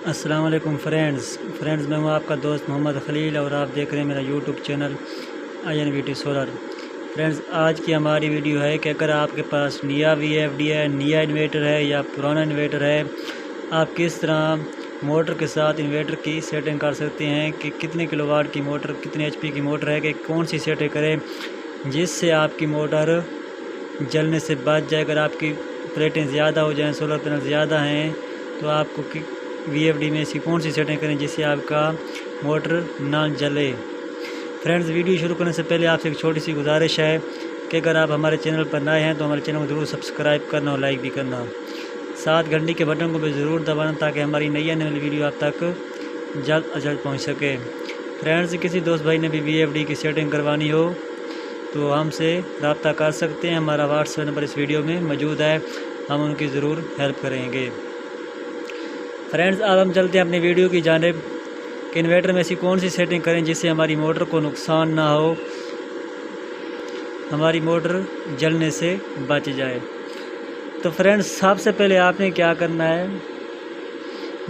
السلام علیکم فرینڈز میں ہوں آپ کا دوست محمد خلیل اور آپ دیکھ رہے ہیں میرا YouTube channel INVT solar. Friends آج کی ہماری ویڈیو ہے کہ اگر آپ کے پاس نیا VFD ہے، نیا انویٹر ہے یا پرانا انویٹر ہے، آپ کس طرح موٹر کے ساتھ انویٹر کی سیٹنگ کر سکتے ہیں کہ کتنے کلو واٹ کی موٹر، کتنے HP کی موٹر ہے، کہ کون سی سیٹنگ کریں جس سے آپ کی موٹر جلنے سے بچ جائے۔ اگر آپ کی پلیٹیں زیادہ ہو جائیں، سولر پینل زیادہ ہیں، تو آپ کو VFD میں ایسی کون سی سیٹنگ کریں جس سے آپ کا موٹر نہ جلے۔ فرینڈز ویڈیو شروع کرنے سے پہلے آپ سے ایک چھوٹی سی گزارش ہے کہ اگر آپ ہمارے چینل پر نئے ہیں تو ہمارے چینل کو ضرور سبسکرائب کرنا اور لائک بھی کرنا، ساتھ گھنٹی کے بٹن کو بھی ضرور دبانا تاکہ ہماری نئی آنے والی ویڈیو آپ تک جلد از جلد پہنچ سکے۔ فرینڈز کسی دوست بھائی نے بھی VFD کی سیٹنگ کروانی ہو تو ہم سے رابطہ کر سکتے ہیں، ہمارا WhatsApp نمبر اس ویڈیو میں موجود ہے، ہم ان کی ضرور ہیلپ کریں گے۔ فرینڈز اب ہم چلتے ہیں اپنی ویڈیو کی جانب کہ انویٹر میں ایسی کون سی سیٹنگ کریں جس سے ہماری موٹر کو نقصان نہ ہو، ہماری موٹر جلنے سے بچ جائے۔ تو فرینڈز سب سے پہلے آپ نے کیا کرنا ہے،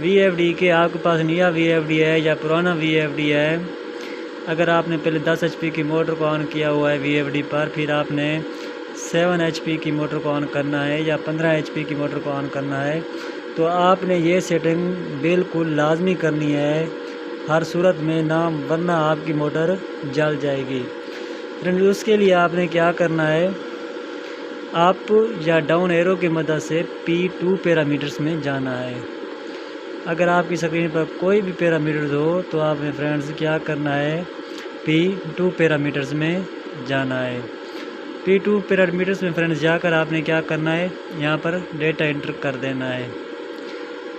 VFD کے آپ کے پاس نیا VFD ہے یا پرانا VFD ہے، اگر آپ نے پہلے 10 HP کی موٹر کو آن کیا ہوا ہے VFD پر، پھر آپ نے 7 HP کی موٹر کو آن کرنا ہے یا 15 HP کی موٹر کو آن کرنا ہے، تو آپ نے یہ سیٹنگ بالکل لازمی کرنی ہے، ہر صورت میں نہ، ورنہ آپ کی موٹر جل جائے گی۔ فرینڈ اس کے لیے آپ نے کیا کرنا ہے، اپ یا ڈاؤن ایرو کی مدد سے P2 پیرامیٹرز میں جانا ہے۔ اگر آپ کی اسکرین پر کوئی بھی پیرامیٹرز ہو تو آپ نے فرینڈز کیا کرنا ہے، P2 پیرامیٹرز میں جانا ہے۔ P2 پیرامیٹرز میں فرینڈز جا کر آپ نے کیا کرنا ہے، یہاں پر ڈیٹا انٹر کر دینا ہے۔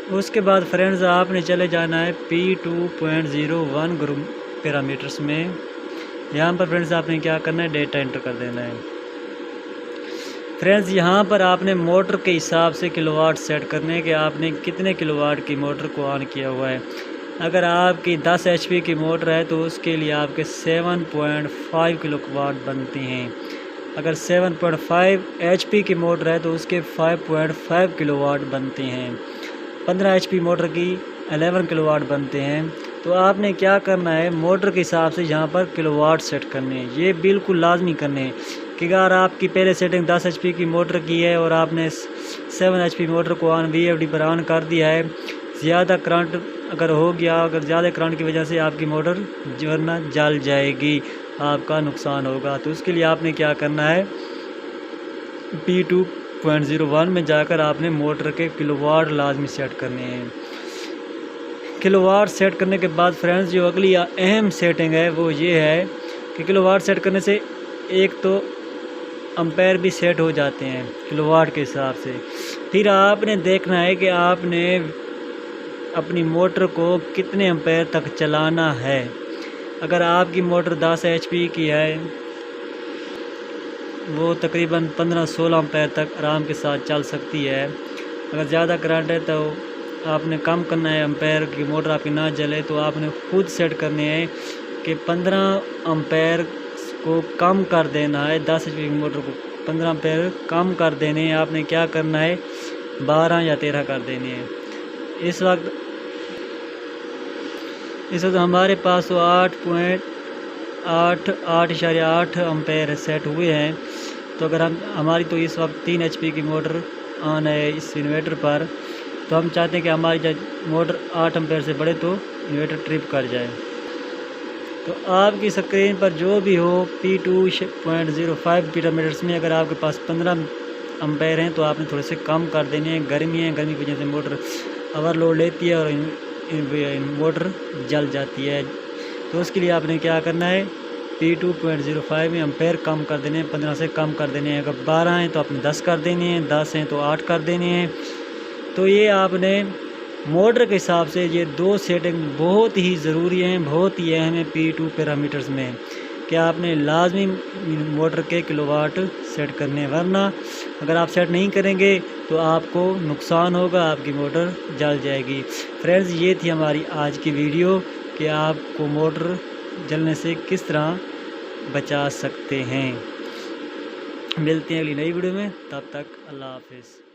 اس کے بعد فرینڈز آپ نے چلے جانا ہے P2.01 گروپ پیرامیٹرز میں، یہاں پر فرینڈز آپ نے کیا کرنا ہے، ڈیٹا انٹر کر دینا ہے۔ فرینڈز یہاں پر آپ نے موٹر کے حساب سے کلو واٹ سیٹ کرنے کہ آپ نے کتنے کلو واٹ کی موٹر کو آن کیا ہوا ہے۔ اگر آپ کی 10 HP کی موٹر ہے تو اس کے لیے آپ کے 7.5 کلو واٹ بنتے ہیں۔ اگر 7.5 HP کی موٹر ہے تو اس کے 5.5 کلو واٹ بنتے ہیں۔ 15 HP موٹر کی 11 کلو واٹ بنتے ہیں۔ تو آپ نے کیا کرنا ہے، موٹر کے حساب سے یہاں پر کلو واٹ سیٹ کرنے ہیں، یہ بالکل لازمی کرنے ہیں کہ اگر آپ کی پہلے سیٹنگ 10 HP کی موٹر کی ہے اور آپ نے 7 HP موٹر کو VFD پر آن کر دیا ہے، زیادہ کرنٹ اگر ہو گیا، اگر زیادہ کرنٹ کی وجہ سے آپ کی موٹر ورنہ جل جائے گی، آپ کا نقصان ہوگا۔ تو اس کے لیے آپ نے کیا کرنا ہے، P2.01 میں جا کر آپ نے موٹر کے کلو واٹ لازمی سیٹ کرنے ہیں۔ کلو واٹ سیٹ کرنے کے بعد فرینڈز جو اگلی اہم سیٹنگ ہے وہ یہ ہے کہ کلو واٹ سیٹ کرنے سے ایک تو امپیر بھی سیٹ ہو جاتے ہیں کلو واٹ کے حساب سے، پھر آپ نے دیکھنا ہے کہ آپ نے اپنی موٹر کو کتنے امپیر تک چلانا ہے۔ اگر آپ کی موٹر 10 HP کی ہے، وہ تقریباً 15-16 امپیر تک آرام کے ساتھ چل سکتی ہے۔ اگر زیادہ کرنٹ ہے تو آپ نے کم کرنا ہے، امپیر کی موٹر آپ کی نہ جلے تو آپ نے خود سیٹ کرنے ہیں کہ 15 امپیر کو کم کر دینا ہے، 10 HP کی موٹر کو 15 امپیر کم کر دینے ہیں، آپ نے کیا کرنا ہے، 12 یا 13 کر دینے ہیں۔ اس وقت ہمارے پاس تو 8.8 امپیر سیٹ ہوئے ہیں، تو اگر ہماری تو اس وقت 3 HP کی موٹر آن ہے اس انویٹر پر، تو ہم چاہتے ہیں کہ ہماری جب موٹر 8 امپیر سے بڑھے تو انویٹر ٹرپ کر جائے۔ تو آپ کی اسکرین پر جو بھی ہو P2.05 پیرامیٹرز میں اگر آپ کے پاس 15 امپیر ہیں تو آپ نے تھوڑے سے کم کر دینے ہیں۔ گرمی کی وجہ سے موٹر اوور لوڈ لیتی ہے اور موٹر جل جاتی ہے، تو اس کے لیے آپ نے کیا کرنا ہے، P2.05 میں امپیر کم کر دینے ہیں، 15 سے کم کر دینے ہیں۔ اگر 12 ہیں تو آپ نے 10 کر دینے ہیں، 10 ہیں تو 8 کر دینے ہیں۔ تو یہ آپ نے موٹر کے حساب سے یہ دو سیٹنگ بہت ہی ضروری ہیں، بہت ہی اہم ہیں P2 پیرامیٹرز میں، کہ آپ نے لازمی موٹر کے کلو واٹ سیٹ کرنے، ورنہ اگر آپ سیٹ نہیں کریں گے تو آپ کو نقصان ہوگا، آپ کی موٹر جل جائے گی۔ فرینڈز یہ تھی ہماری آج کی ویڈیو کہ آپ کو موٹر جلنے سے کس طرح بچا سکتے ہیں۔ ملتے ہیں اگلی نئی ویڈیو میں، تب تک اللہ حافظ۔